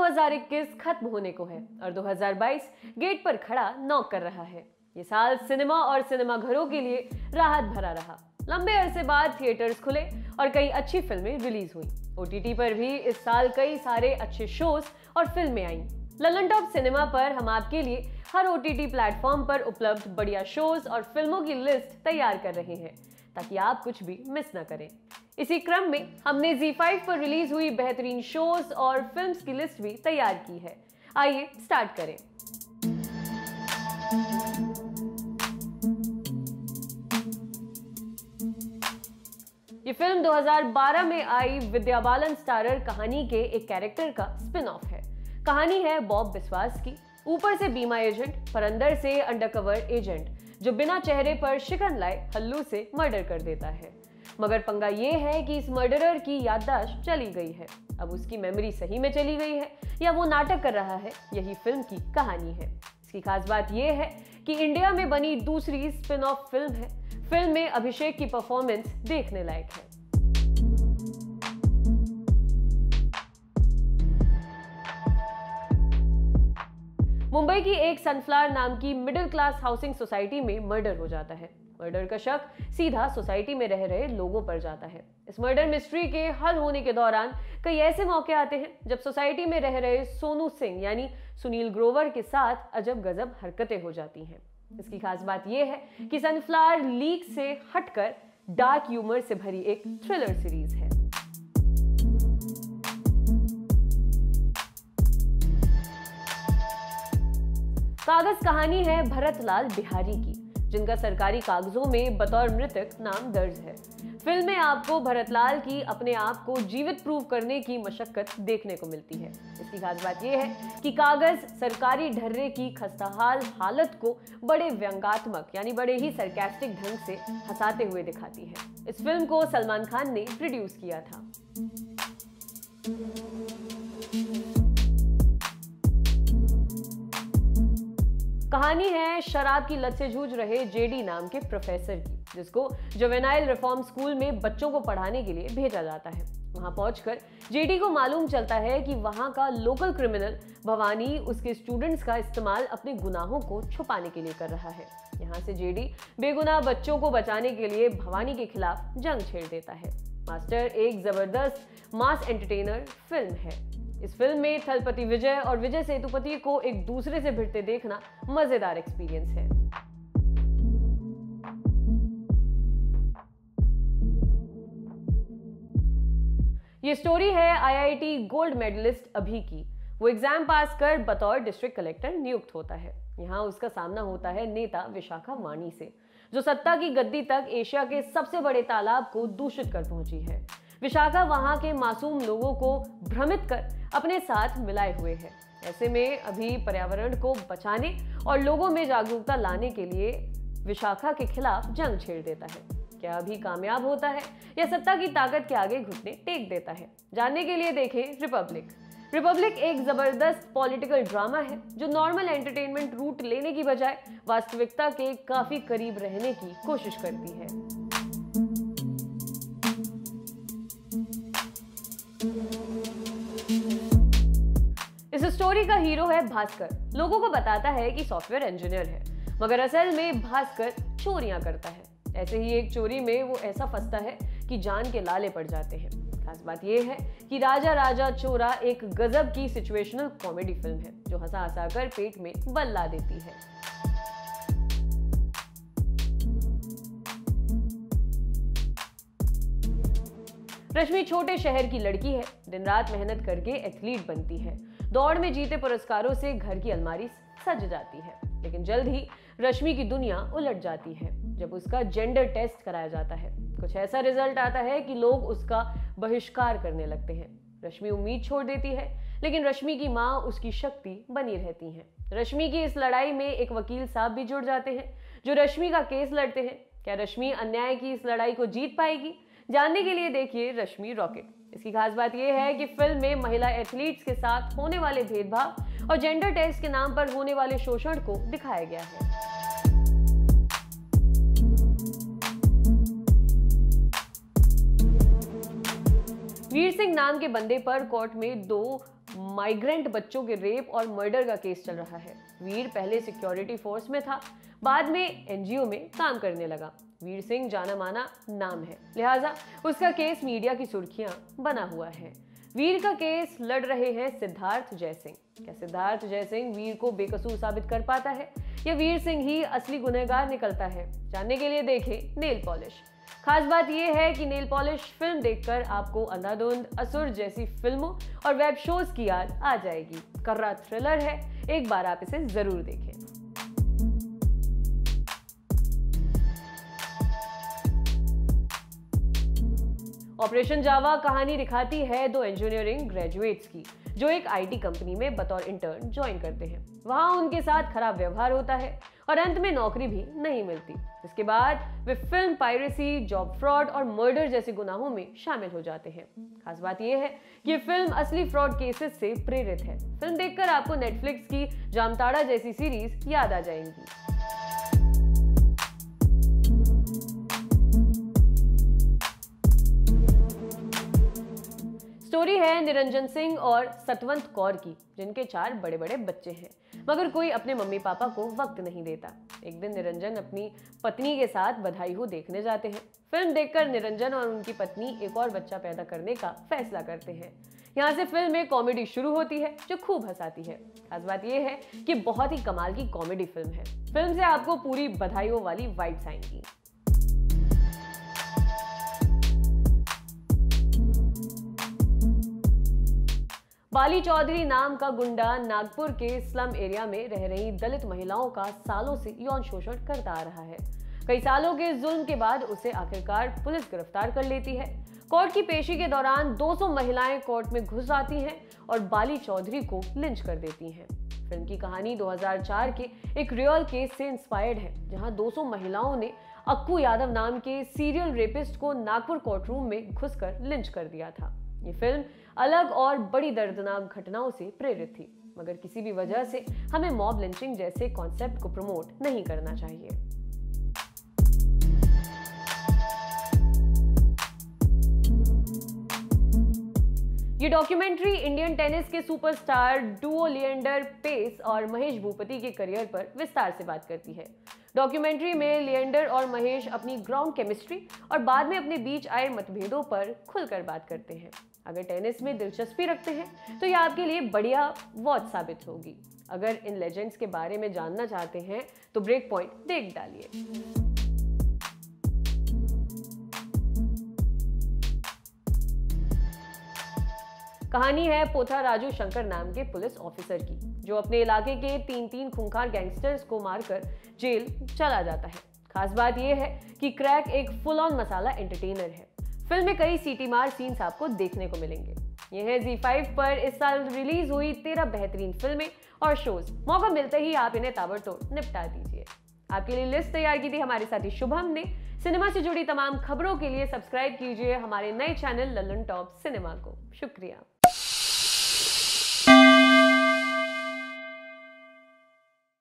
2021 खत्म होने को है और 2022 गेट पर खड़ा नॉक कर रहा है। ये साल सिनेमा और सिनेमा घरों के लिए राहत भरा रहा। लंबे अरसे बाद थिएटर्स खुले और कई अच्छी फिल्में रिलीज हुई। ओटीटी पर भी इस साल कई सारे अच्छे शोज और फिल्में आईं। ललन टॉप सिनेमा पर हम आपके लिए हर ओटीटी प्लेटफॉर्म पर उपलब्ध बढ़िया शोज और फिल्मों की लिस्ट तैयार कर रहे हैं ताकि आप कुछ भी मिस ना करें। इसी क्रम में हमने ZEE5 पर रिलीज हुई बेहतरीन शोज और फिल्म्स की लिस्ट भी तैयार की है। आइए स्टार्ट करें। ये फिल्म 2012 में आई विद्या बालन स्टारर कहानी के एक कैरेक्टर का स्पिन ऑफ है। कहानी है बॉब बिस्वास की, ऊपर से बीमा एजेंट पर अंदर से अंडरकवर एजेंट जो बिना चेहरे पर शिकन लाए हल्लू से मर्डर कर देता है। मगर पंगा ये है कि इस मर्डरर की याददाश्त चली गई है। अब उसकी मेमोरी सही में चली गई है या वो नाटक कर रहा है, यही फिल्म की कहानी है। इसकी खास बात ये है कि इंडिया में बनी दूसरी स्पिन ऑफ फिल्म है। फिल्म में अभिषेक की परफॉर्मेंस देखने लायक है। मुंबई की एक सनफ्लावर नाम की मिडिल क्लास हाउसिंग सोसाइटी में मर्डर हो जाता है। मर्डर का शक सीधा सोसाइटी में रह रहे लोगों पर जाता है। इस मर्डर मिस्ट्री के हल होने के दौरान कई ऐसे मौके आते हैं जब सोसाइटी में रह रहे सोनू सिंह यानी सुनील ग्रोवर के साथ अजब गजब हरकतें हो जाती हैं। इसकी खास बात यह है कि सनफ्लावर लीक से हटकर डार्क ह्यूमर से भरी एक थ्रिलर सीरीज है। कागज कहानी है भरतलाल बिहारी की, जिनका सरकारी कागजों में बतौर मृतक नाम दर्ज है। फिल्म में आपको भरतलाल की अपने आप को जीवित प्रूव करने की मशक्कत देखने को मिलती है। इसकी खास बात यह है कि कागज सरकारी ढर्रे की खस्ताहाल हालत को बड़े व्यंग्यात्मक यानी बड़े ही सरकास्टिक ढंग से हंसाते हुए दिखाती है। इस फिल्म को सलमान खान ने प्रोड्यूस किया था। कहानी है शराब की लत से जूझ रहे जेडी नाम के प्रोफेसर की, जिसको जुवेनाइल रिफॉर्म स्कूल में बच्चों को पढ़ाने के लिए भेजा जाता है। वहां पहुंचकर जेडी को मालूम चलता है कि वहां का लोकल क्रिमिनल भवानी उसके स्टूडेंट्स का इस्तेमाल अपने गुनाहों को छुपाने के लिए कर रहा है। यहां से जेडी बेगुनाह बच्चों को बचाने के लिए भवानी के खिलाफ जंग छेड़ देता है। मास्टर एक जबरदस्त मास एंटरटेनर फिल्म है। इस फिल्म में थलपति विजय और विजय सेतुपति को एक दूसरे से भिड़ते देखना मजेदार एक्सपीरियंस है। ये स्टोरी है IIT गोल्ड मेडलिस्ट अभी की। वो एग्जाम पास कर बतौर डिस्ट्रिक्ट कलेक्टर नियुक्त होता है। यहाँ उसका सामना होता है नेता विशाखा वाणी से, जो सत्ता की गद्दी तक एशिया के सबसे बड़े तालाब को दूषित कर पहुंची है। विशाखा वहां के मासूम लोगों को भ्रमित कर अपने साथ मिलाए हुए है। ऐसे में अभी पर्यावरण को बचाने और लोगों में जागरूकता लाने के लिए विशाखा के खिलाफ जंग छेड़ देता है। क्या अभी कामयाब होता है या सत्ता की ताकत के आगे घुटने टेक देता है? जानने के लिए देखें रिपब्लिक। रिपब्लिक एक जबरदस्त पॉलिटिकल ड्रामा है जो नॉर्मल एंटरटेनमेंट रूट लेने की बजाय वास्तविकता के काफी करीब रहने की कोशिश करती है। इस स्टोरी का हीरो है भास्कर। लोगों को बताता है कि सॉफ्टवेयर इंजीनियर है, मगर असल में भास्कर चोरियां करता है। ऐसे ही एक चोरी में वो ऐसा फंसता है कि जान के लाले पड़ जाते हैं। खास बात यह है कि राजा राजा चोरा एक गजब की सिचुएशनल कॉमेडी फिल्म है जो हंसा हंसा कर पेट में बल ला देती है। रश्मि छोटे शहर की लड़की है, दिन रात मेहनत करके एथलीट बनती है। दौड़ में जीते पुरस्कारों से घर की अलमारी सज जाती है। लेकिन जल्द ही रश्मि की दुनिया उलट जाती है जब उसका जेंडर टेस्ट कराया जाता है। कुछ ऐसा रिजल्ट आता है कि लोग उसका बहिष्कार करने लगते हैं। रश्मि उम्मीद छोड़ देती है, लेकिन रश्मि की माँ उसकी शक्ति बनी रहती हैं। रश्मि की इस लड़ाई में एक वकील साहब भी जुड़ जाते हैं जो रश्मि का केस लड़ते हैं। क्या रश्मि अन्याय की इस लड़ाई को जीत पाएगी? जानने के लिए देखिए रश्मि रॉकेट। इसकी खास बात यह है कि फिल्म में महिला एथलीट्स के साथ होने वाले भेदभाव और जेंडर टेस्ट के नाम पर होने वाले शोषण को दिखाया गया है। वीर सिंह नाम के बंदे पर कोर्ट में 2 माइग्रेंट बच्चों के रेप और मर्डर का केस चल रहा है। वीर पहले सिक्योरिटी फोर्स में था, बाद में एनजीओ में काम करने लगा। वीर सिंह जाना माना नाम है, लिहाजा उसका केस मीडिया की सुर्खियां बना हुआ है। वीर का केस लड़ रहे हैं सिद्धार्थ जयसिंह। क्या सिद्धार्थ जयसिंह वीर को बेकसूर साबित कर पाता है या वीर सिंह ही असली गुनहगार निकलता है? जानने के लिए देखें नेल पॉलिश। खास बात यह है कि नेल पॉलिश फिल्म देखकर आपको अंधाधुंध, असुर जैसी फिल्मों और वेब शोज की याद आ जाएगी। कर्रा थ्रिलर है, एक बार आप इसे जरूर देखें। ऑपरेशन जावा कहानी दिखाती है दो इंजीनियरिंग ग्रेजुएट्स की, जो एक आईटी कंपनी में बतौर इंटर्न ज्वाइन करते हैं। वहां उनके साथ खराब व्यवहार होता है और अंत में नौकरी भी नहीं मिलती। इसके बाद वे फिल्म पायरेसी, जॉब फ्रॉड और मर्डर जैसे गुनाहों में शामिल हो जाते हैं। खास बात यह है कि ये फिल्म असली फ्रॉड केसेस से प्रेरित है। फिल्म देखकर आपको नेटफ्लिक्स की जामताड़ा जैसी सीरीज याद आ जाएंगी। स्टोरी है निरंजन सिंह और सतवंत कौर की, जिनके 4 बड़े बड़े बच्चे हैं, मगर कोई अपने मम्मी पापा को वक्त नहीं देता। एक दिन निरंजन अपनी पत्नी के साथ बधाई हो देखने जाते हैं। फिल्म देखकर निरंजन और उनकी पत्नी एक और बच्चा पैदा करने का फैसला करते हैं। यहाँ से फिल्म में कॉमेडी शुरू होती है जो खूब हंसाती है। खास बात यह है कि बहुत ही कमाल की कॉमेडी फिल्म है। फिल्म से आपको पूरी बधाइयों वाली वाइब्स आएंगी। बाली चौधरी नाम का गुंडा नागपुर के स्लम एरिया में रह रही दलित महिलाओं का सालों से यौन शोषण करता आ रहा है। कई सालों के जुल्म के बाद उसे आखिरकार पुलिस गिरफ्तार कर लेती है। कोर्ट की पेशी के दौरान 200 महिलाएं कोर्ट में घुस आती हैं और बाली चौधरी को लिंच कर देती हैं। फिल्म की कहानी 2004 के एक रियल केस से इंस्पायर्ड है, जहां 200 महिलाओं ने अक्कू यादव नाम के सीरियल रेपिस्ट को नागपुर कोर्टरूम में घुसकर लिंच कर दिया था। ये फिल्म अलग और बड़ी दर्दनाक घटनाओं से प्रेरित थी, मगर किसी भी वजह से हमें मॉब लिंचिंग जैसे कॉन्सेप्ट को प्रमोट नहीं करना चाहिए। ये डॉक्यूमेंट्री इंडियन टेनिस के सुपरस्टार डुओ लिएंडर पेस और महेश भूपति के करियर पर विस्तार से बात करती है। डॉक्यूमेंट्री में लिएंडर और महेश अपनी ग्राउंड केमिस्ट्री और बाद में अपने बीच आए मतभेदों पर खुलकर बात करते हैं। अगर टेनिस में दिलचस्पी रखते हैं तो यह आपके लिए बढ़िया वॉच साबित होगी। अगर इन लेजेंड्स के बारे में जानना चाहते हैं तो ब्रेक पॉइंट देख डालिए। कहानी है पोथा राजू शंकर नाम के पुलिस ऑफिसर की, जो अपने इलाके के 3 खूंखार गैंगस्टर्स को मारकर जेल चला जाता है। खास बात यह है कि क्रैक एक फुल ऑन मसाला एंटरटेनर है। फिल्म में कई सीटी मार सीन्स आपको देखने को मिलेंगे। यह है ZEE5 पर इस साल रिलीज हुई 13 बेहतरीन फिल्में और शोज। मौका मिलते ही आप इन्हें ताबड़तोड़ निपटा दीजिए। आपके लिए लिस्ट तैयार की थी हमारे साथी शुभम ने। सिनेमा से जुड़ी तमाम खबरों के लिए सब्सक्राइब कीजिए हमारे नए चैनल लल्लन टॉप सिनेमा को। शुक्रिया।